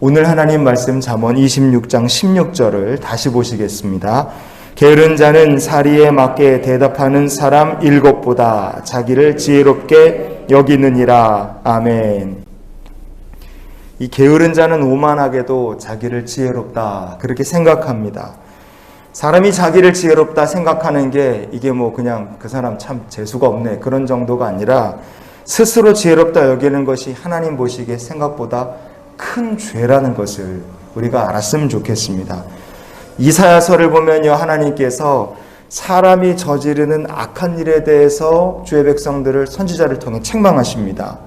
오늘 하나님 말씀 잠언 26장 16절을 다시 보시겠습니다. 게으른 자는 사리에 맞게 대답하는 사람 7보다 자기를 지혜롭게 여기느니라. 아멘. 이 게으른 자는 오만하게도 자기를 지혜롭다 그렇게 생각합니다. 사람이 자기를 지혜롭다 생각하는 게 이게 뭐 그냥 그 사람 참 재수가 없네 그런 정도가 아니라 스스로 지혜롭다 여기는 것이 하나님 보시기에 생각보다 큰 죄라는 것을 우리가 알았으면 좋겠습니다. 이사야서를 보면요, 하나님께서 사람이 저지르는 악한 일에 대해서 주의 백성들을 선지자를 통해 책망하십니다.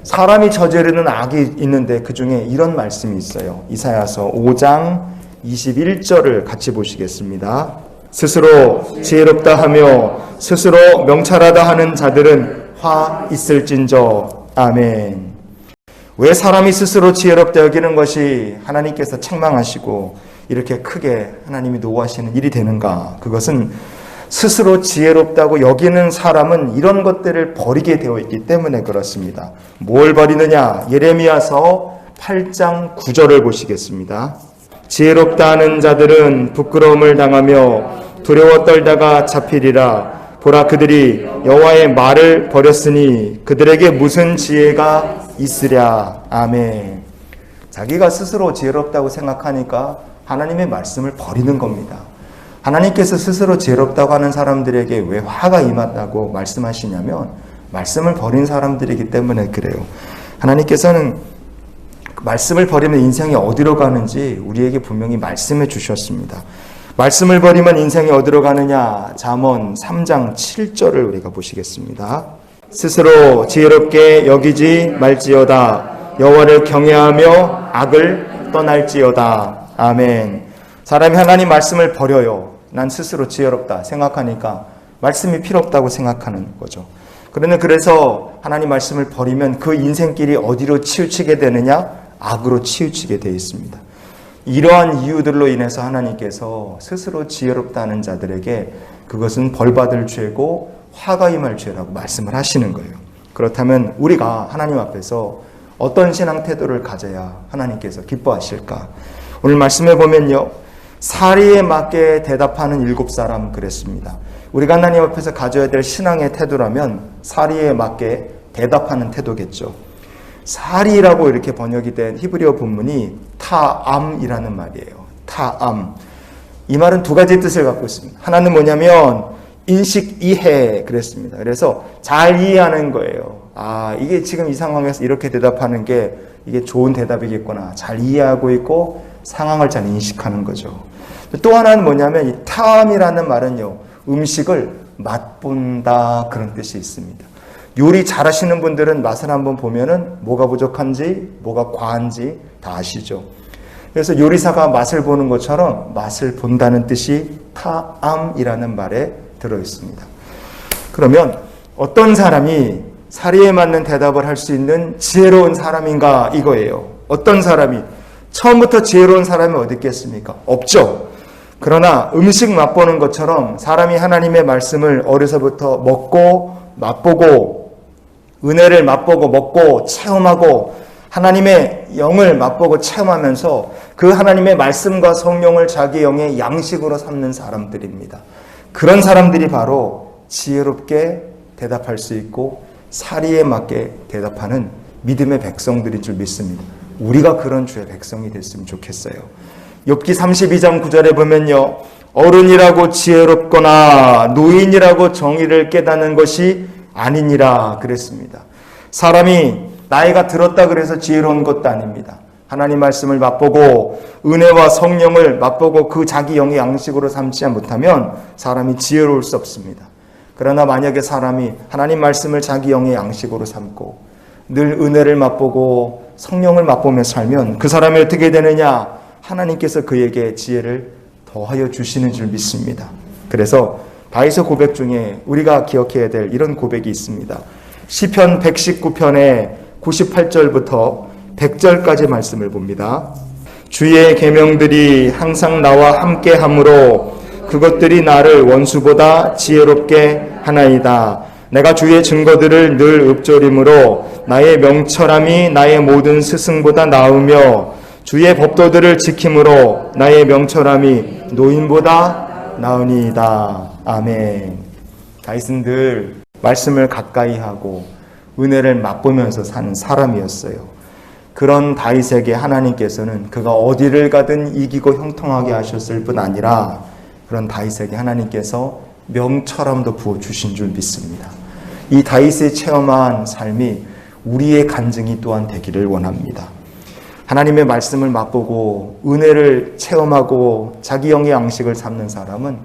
사람이 저지르는 악이 있는데 그 중에 이런 말씀이 있어요. 이사야서 5장 21절을 같이 보시겠습니다. 스스로 지혜롭다 하며 스스로 명철하다 하는 자들은 화 있을진저. 아멘. 왜 사람이 스스로 지혜롭다 여기는 것이 하나님께서 책망하시고 이렇게 크게 하나님이 노하시는 일이 되는가? 그것은 스스로 지혜롭다고 여기는 사람은 이런 것들을 버리게 되어 있기 때문에 그렇습니다. 뭘 버리느냐? 예레미야서 8장 9절을 보시겠습니다. 지혜롭다 하는 자들은 부끄러움을 당하며 두려워 떨다가 잡히리라. 보라, 그들이 여호와의 말을 버렸으니 그들에게 무슨 지혜가 있으랴. 아멘. 자기가 스스로 지혜롭다고 생각하니까 하나님의 말씀을 버리는 겁니다. 하나님께서 스스로 지혜롭다고 하는 사람들에게 왜 화가 임한다고 말씀하시냐면 말씀을 버린 사람들이기 때문에 그래요. 하나님께서는 말씀을 버리면 인생이 어디로 가는지 우리에게 분명히 말씀해 주셨습니다. 말씀을 버리면 인생이 어디로 가느냐? 잠언 3장 7절을 우리가 보시겠습니다. 스스로 지혜롭게 여기지 말지어다. 여호와를 경외하며 악을 떠날지어다. 아멘. 사람이 하나님 말씀을 버려요. 난 스스로 지혜롭다 생각하니까 말씀이 필요 없다고 생각하는 거죠. 그래서 하나님 말씀을 버리면 그 인생길이 어디로 치우치게 되느냐? 악으로 치우치게 되어 있습니다. 이러한 이유들로 인해서 하나님께서 스스로 지혜롭다는 자들에게 그것은 벌받을 죄고 화가 임할 죄라고 말씀을 하시는 거예요. 그렇다면 우리가 하나님 앞에서 어떤 신앙 태도를 가져야 하나님께서 기뻐하실까? 오늘 말씀해 보면요, 사리에 맞게 대답하는 7사람 그랬습니다. 우리가 하나님 앞에서 가져야 될 신앙의 태도라면 사리에 맞게 대답하는 태도겠죠. 사리라고 이렇게 번역이 된 히브리어 본문이 타암이라는 말이에요. 타암. 이 말은 두 가지 뜻을 갖고 있습니다. 하나는 뭐냐면 인식 이해 그랬습니다. 그래서 잘 이해하는 거예요. 이게 지금 이 상황에서 이렇게 대답하는 게 이게 좋은 대답이겠구나. 잘 이해하고 있고 상황을 잘 인식하는 거죠. 또 하나는 뭐냐면 이 타암이라는 말은요, 음식을 맛본다 그런 뜻이 있습니다. 요리 잘하시는 분들은 맛을 한번 보면은 뭐가 부족한지 뭐가 과한지 다 아시죠. 그래서 요리사가 맛을 보는 것처럼 맛을 본다는 뜻이 타암이라는 말에 들어 있습니다. 그러면 어떤 사람이 사리에 맞는 대답을 할 수 있는 지혜로운 사람인가 이거예요. 어떤 사람이 처음부터 지혜로운 사람이 어디 있겠습니까? 없죠. 그러나 음식 맛보는 것처럼 사람이 하나님의 말씀을 어려서부터 먹고 맛보고 은혜를 맛보고 먹고 체험하고 하나님의 영을 맛보고 체험하면서 그 하나님의 말씀과 성령을 자기 영의 양식으로 삼는 사람들입니다. 그런 사람들이 바로 지혜롭게 대답할 수 있고 사리에 맞게 대답하는 믿음의 백성들인 줄 믿습니다. 우리가 그런 주의 백성이 됐으면 좋겠어요. 욥기 32장 9절에 보면요, 어른이라고 지혜롭거나 노인이라고 정의를 깨닫는 것이 아니니라 그랬습니다. 사람이 나이가 들었다 그래서 지혜로운 것도 아닙니다. 하나님 말씀을 맛보고 은혜와 성령을 맛보고 그 자기 영의 양식으로 삼지 못하면 사람이 지혜로울 수 없습니다. 그러나 만약에 사람이 하나님 말씀을 자기 영의 양식으로 삼고 늘 은혜를 맛보고 성령을 맛보며 살면 그 사람이 어떻게 되느냐? 하나님께서 그에게 지혜를 더하여 주시는 줄 믿습니다. 그래서 다윗의 고백 중에 우리가 기억해야 될 이런 고백이 있습니다. 시편 119편의 98절부터 100절까지 말씀을 봅니다. 주의 계명들이 항상 나와 함께하므로 그것들이 나를 원수보다 지혜롭게 하나이다. 내가 주의 증거들을 늘 읊조림으로 나의 명철함이 나의 모든 스승보다 나으며 주의 법도들을 지킴으로 나의 명철함이 노인보다 나으니이다. 아멘. 다윗은 늘 말씀을 가까이 하고 은혜를 맛보면서 사는 사람이었어요. 그런 다윗에게 하나님께서는 그가 어디를 가든 이기고 형통하게 하셨을 뿐 아니라 그런 다윗에게 하나님께서 명철함도 부어주신 줄 믿습니다. 이 다윗이 체험한 삶이 우리의 간증이 또한 되기를 원합니다. 하나님의 말씀을 맛보고 은혜를 체험하고 자기 영의 양식을 삼는 사람은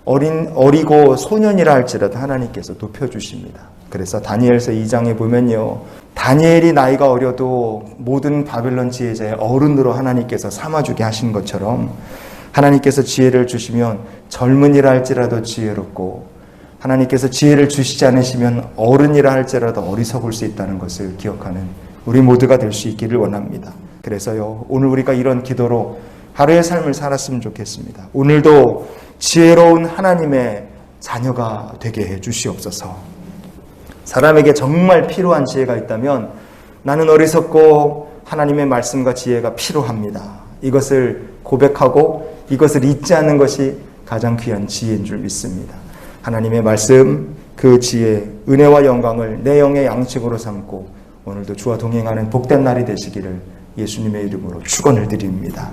어리고 소년이라 할지라도 하나님께서 높여주십니다. 그래서 다니엘서 2장에 보면요, 다니엘이 나이가 어려도 모든 바벨론 지혜자의 어른으로 하나님께서 삼아주게 하신 것처럼 하나님께서 지혜를 주시면 젊은이라 할지라도 지혜롭고 하나님께서 지혜를 주시지 않으시면 어른이라 할지라도 어리석을 수 있다는 것을 기억하는 우리 모두가 될 수 있기를 원합니다. 그래서요, 오늘 우리가 이런 기도로 하루의 삶을 살았으면 좋겠습니다. 오늘도 지혜로운 하나님의 자녀가 되게 해 주시옵소서. 사람에게 정말 필요한 지혜가 있다면 나는 어리석고 하나님의 말씀과 지혜가 필요합니다. 이것을 고백하고 이것을 잊지 않는 것이 가장 귀한 지혜인 줄 믿습니다. 하나님의 말씀, 그 지혜, 은혜와 영광을 내 영의 양식으로 삼고 오늘도 주와 동행하는 복된 날이 되시기를 예수님의 이름으로 축원을 드립니다.